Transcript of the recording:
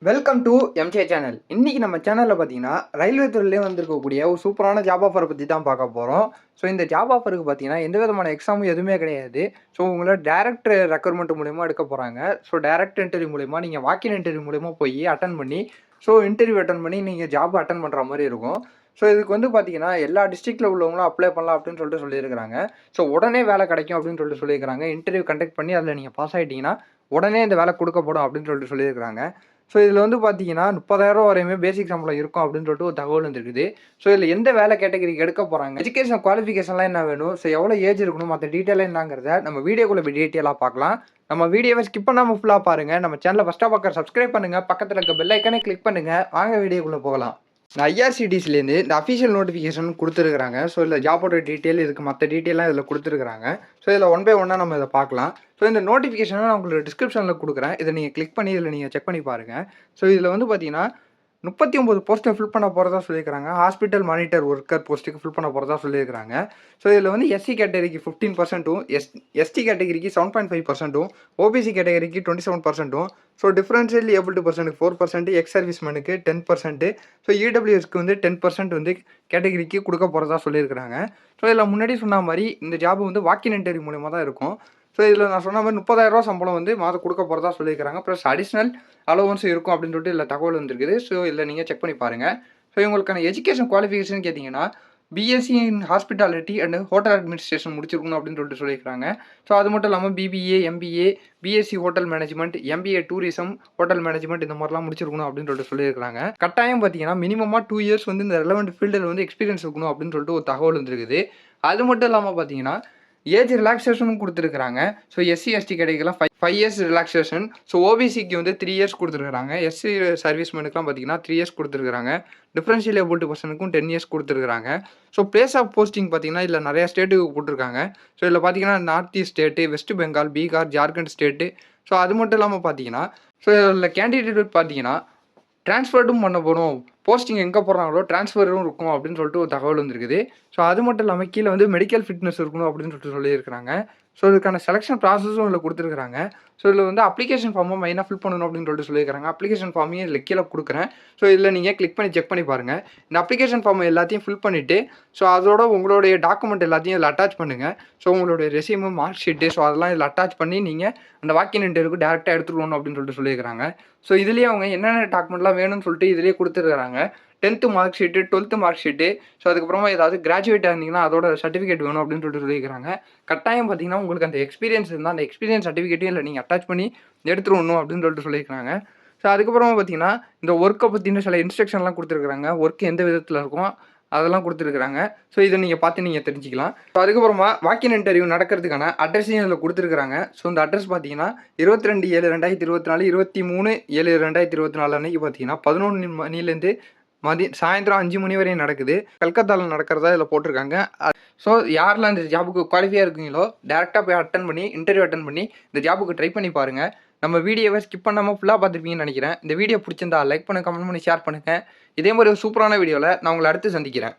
Welcome to MJ channel. இன்னைக்கு நம்ம சேனலில் பார்த்தீங்கன்னா ரயில்வே துறையிலே வந்திருக்கக்கூடிய ஒரு சூப்பரான ஜாப் ஆஃபரை பற்றி தான் பார்க்க போகிறோம். ஸோ இந்த ஜாப் ஆஃபருக்கு பார்த்தீங்கன்னா எந்த விதமான எக்ஸாமும் எதுவுமே கிடையாது. ஸோ உங்களை டேரக்ட் ரெக்ரூட்மெண்ட் மூலிமா எடுக்க போகிறாங்க. ஸோ டேரக்ட் இன்டர்வியூ மூலிமா நீங்கள் வாக்கின் இன்டர்வியூ மூலிமா போய் அட்டன் பண்ணி இன்டர்வியூ அட்டன் பண்ணி நீங்கள் ஜாப் அட்டன் பண்ணுற மாதிரி இருக்கும். ஸோ இதுக்கு வந்து பார்த்தீங்கன்னா எல்லா டிஸ்ட்ரிக்ட்டில் உள்ளவங்களும் அப்ளை பண்ணலாம் அப்படின்னு சொல்லியிருக்கிறாங்க. ஸோ உடனே வேலை கிடைக்கும் அப்படின்னு சொல்லியிருக்கிறாங்க. இன்டர்வியூ கண்டக்ட் பண்ணி அதில் நீங்கள் பாஸ் ஆகிட்டீங்கன்னா உடனே இந்த வேலை கொடுக்கப்படும் அப்படின்னு சொல்லியிருக்கிறாங்க. ஸோ இதில் வந்து பார்த்தீங்கன்னா 30,000 வரையுமே பேசிக் சம்பளம் இருக்கும் அப்படின்னு ஒரு தகவல் வந்துருக்குது. ஸோ இதில் எந்த வேலை கேட்டகரிக்கு எடுக்க போகிறாங்க, எஜுகேஷன் குவாலிஃபிகேஷன்லாம் என்ன வேணும், ஸோ எவ்வளோ ஏஜ் இருக்கணும், மற்ற டீட்டெயிலாக என்னங்கிறத நம்ம வீடியோக்குள்ளே டீட்டெயிலாக பார்க்கலாம். நம்ம வீடியோவை ஸ்கிப் பண்ணாமல் ஃபுல்லாக பாருங்கள். நம்ம சேனலை ஃபஸ்ட்டாக பார்க்க சப்ஸ்கிரைப் பண்ணுங்கள், பக்கத்தில் இருக்க பெல் ஐக்கானே கிளிக் பண்ணுங்கள். வாங்க வீடியோக்குள்ளே போகலாம். இந்த ஐஆர்சிடிசிலேருந்து இந்த அஃபிஷியல் நோட்டிஃபிகேஷன் கொடுத்துருக்குறாங்க. ஸோ இதில் ஜாபோட டீட்டெயில் இதுக்கு மற்ற டீட்டெயிலாம் இதில் கொடுத்துருக்குறாங்க. ஸோ இதில் ஒன் பை ஒன்னாக நம்ம இதை பார்க்கலாம். ஸோ இந்த நோட்டிஃபிகேஷனை நான் உங்களுக்கு டிஸ்கிரிப்ஷனில் கொடுக்குறேன். இதை நீங்கள் கிளிக் பண்ணி இதில் நீங்கள் செக் பண்ணி பாருங்கள். ஸோ இதில் வந்து பார்த்தீங்கன்னா 39 போஸ்ட்டை ஃபில் பண்ண போகிறதா சொல்லியிருக்கிறாங்க. ஹாஸ்பிட்டல் மானிட்டர் ஒர்க்கர் போஸ்ட்டுக்கு ஃபில் பண்ண போகிறதா சொல்லியிருக்கிறாங்க. ஸோ இதில் வந்து எஸ்சி கேட்டகரிக்கு 15%, எஸ்டி கேட்டகரிக்கு 7.5%, ஓபிசி கேட்டகரிக்கு 27%, ஸோ டிஃபரன்ஷியல் ஏபிள்டு பர்சனுக்கு 4%, எக்ஸ் சர்வீஸ் மேனுக்கு 10%, ஸோ இடபிள்யூஎஸ்க்கு வந்து 10% வந்து கேட்டகரிக்கு கொடுக்க போகிறதா சொல்லியிருக்கிறாங்க. ஸோ இதில் முன்னாடி சொன்ன மாதிரி இந்த ஜாப் வந்து வாக்கின் இன்டர்வியூ மூலிமா தான் இருக்கும். ஸோ இதில் நான் சொன்ன மாதிரி 30,000 சம்பளம் வந்து மாதம் கொடுக்க போகிறதா சொல்லியிருக்கிறாங்க. ப்ளஸ் அடிஷ்னல் அலோவன்ஸ் இருக்கும் அப்படின்னு இதில் தகவல் வந்துருக்குது. ஸோ இதில் நீங்கள் செக் பண்ணி பாருங்கள். ஸோ இவங்களுக்கான எஜுகேஷன் குவாலிஃபிகேஷன் கேட்டிங்கன்னா BSc in hospitality and hotel administration முடிச்சிருக்கணும் அப்படின்னு சொல்லியிருக்காங்க. ஸோ அது மட்டும் இல்லாமல் BBA, MBA, BSc hotel management, MBA tourism, hotel management இந்த மாதிரிலாம் முடிச்சிருக்கணும் அப்படின்னு சொல்லியிருக்காங்க. கட்டாயம் பார்த்தீங்கன்னா மினிமமாக 2 இயர்ஸ் வந்து இந்த ரெலவெண்ட் ஃபீல்டில் வந்து எக்ஸ்பீரியன்ஸ் இருக்கணும் அப்படின்னு ஒரு தகவல் வந்துருக்குது. அது மட்டும் இல்லாமல் பார்த்தீங்கன்னா ஏஜ் ரிலாக்ஸேஷனும் கொடுத்துருக்குறாங்க. ஸோ எஸ்சி எஸ்டி கேட்டகரிலாம் 5 இயர்ஸ் ரிலாக்ஸேஷன். ஸோ ஓபிசிக்கு வந்து 3 இயர்ஸ் கொடுத்துருக்குறாங்க. எஸ்சி சர்வீஸ்மேனுக்குலாம் பார்த்தீங்கன்னா 3 இயர்ஸ் கொடுத்துருக்குறாங்க. டிஃபரன்ஷியல் ஏபிள்டு பர்சனுக்கும் 10 இயர்ஸ் கொடுத்துருக்குறாங்க. ஸோ பிளேஸ் ஆஃப் போஸ்டிங் பார்த்தீங்கன்னா இதில் நிறையா ஸ்டேட்டுக்கு போட்டிருக்காங்க. ஸோ இதில் பார்த்தீங்கன்னா north east state, West Bengal, Bihar, Jharkhand state. So அது மட்டும் இல்லாமல் பார்த்தீங்கன்னா இதில் கேண்டிடேட் பார்த்தீங்கன்னா ட்ரான்ஸ்ஃபர்டும் பண்ண போகிறோம், போஸ்டிங் எங்கே போடுறாங்களோ ட்ரான்ஸ்ஃபரும் இருக்கும் அப்படின்னு ஒரு தகவல் வந்துருக்குது. ஸோ அது மட்டும் இல்லாமல் கீழே வந்து மெடிக்கல் ஃபிட்னஸ் இருக்கணும் அப்படின்னு சொல்லியிருக்கிறாங்க. ஸோ இதுக்கான செலெக்ஷன் ப்ராசஸும் இதில் கொடுத்துருக்குறாங்க. ஸோ இதில் வந்து அப்ளிகேஷன் ஃபார்மை மெயினாக ஃபில் பண்ணணும் அப்படின்னு சொல்லியிருக்காங்க. அப்ளிகேஷன் ஃபார்மையும் இதில் கீழே கொடுக்குறேன். ஸோ இதில் நீங்கள் கிளிக் பண்ணி செக் பண்ணி பாருங்கள். இந்த அப்ளிகேஷன் ஃபார்மை எல்லாத்தையும் ஃபில் பண்ணிவிட்டு அதோட உங்களுடைய டாக்குமெண்ட் எல்லாத்தையும் இதில் அட்டாச் பண்ணுங்கள். ஸோ உங்களுடைய ரெஸ்யூமு, மார்க் ஷீட்டு, அதெல்லாம் இதில் அட்டாச் பண்ணி நீங்கள் அந்த வாக்கின் இன்டர்வியூக்கு டேரெக்டாக எடுத்துக்கணும் அப்படின்னு சொல்லியிருக்காங்க. ஸோ இதுலேயே அவங்க என்னென்ன டாக்குமெண்ட்லாம் வேணும்னு சொல்லிட்டு இதிலே கொடுத்துருக்காங்க. 10th mark sheet, 12th mark sheet, அதுக்கப்புறமா ஏதாவது கிராஜுவேட்டாக இருந்தீங்கன்னா அதோட சர்டிஃபிகேட் வேணும் அப்படின்னு சொல்லியிருக்காங்க. கட்டாயம் பார்த்தீங்கன்னா உங்களுக்கு அந்த எக்ஸ்பீரியன்ஸ் இருந்தால் அந்த எக்ஸ்பீரியன்ஸ் சர்டிஃபிகேட்டையும் இல்லை நீங்கள் அட்டாச் பண்ணி எடுத்துடணும் அப்படின்னு சொல்லியிருக்காங்க. ஸோ அதுக்கப்புறமா பார்த்தீங்கன்னா இந்த ஒர்க்கை பற்றின சில இன்ஸ்ட்ரக்ஷன்லாம் கொடுத்துருக்குறாங்க. ஒர்க் எந்த விதத்தில் இருக்கும் அதெல்லாம் கொடுத்துருக்குறாங்க. ஸோ இதை நீங்கள் பார்த்து நீங்கள் தெரிஞ்சிக்கலாம். ஸோ அதுக்கப்புறமா வாக்கின் இன்டர்வியூ நடக்கிறதுக்கான அட்ரஸையும் இதில் கொடுத்துருக்குறாங்க. ஸோ இந்த அட்ரஸ் பார்த்தீங்கன்னா 22/7/2024, 23/7/2024 அன்றைக்கி பார்த்தீங்கன்னா 11 மணிலேருந்து சாயந்தரம் 5 மணி வரையும் நடக்குது. கல்கத்தாவில் நடக்கிறதா இதில் போட்டிருக்காங்க. ஸோ யாரெல்லாம் இந்த ஜாபுக்கு குவாலிஃபையாக இருக்கீங்களோ டேரெக்டாக போய் இன்டர்வியூ அட்டன் பண்ணி இந்த ஜாபுக்கு ட்ரை பண்ணி பாருங்கள். நம்ம வீடியோவை ஸ்கிப் பண்ணாமல் ஃபுல்லாக பார்த்துருப்பீங்கன்னு நினைக்கிறேன். இந்த வீடியோ பிடிச்சிருந்தா லைக் பண்ணுங்கள், கமெண்ட் பண்ணி ஷேர் பண்ணுங்கள். இதே மாதிரி ஒரு சூப்பரான வீடியோவில் நான் உங்களை அடுத்து சந்திக்கிறேன்.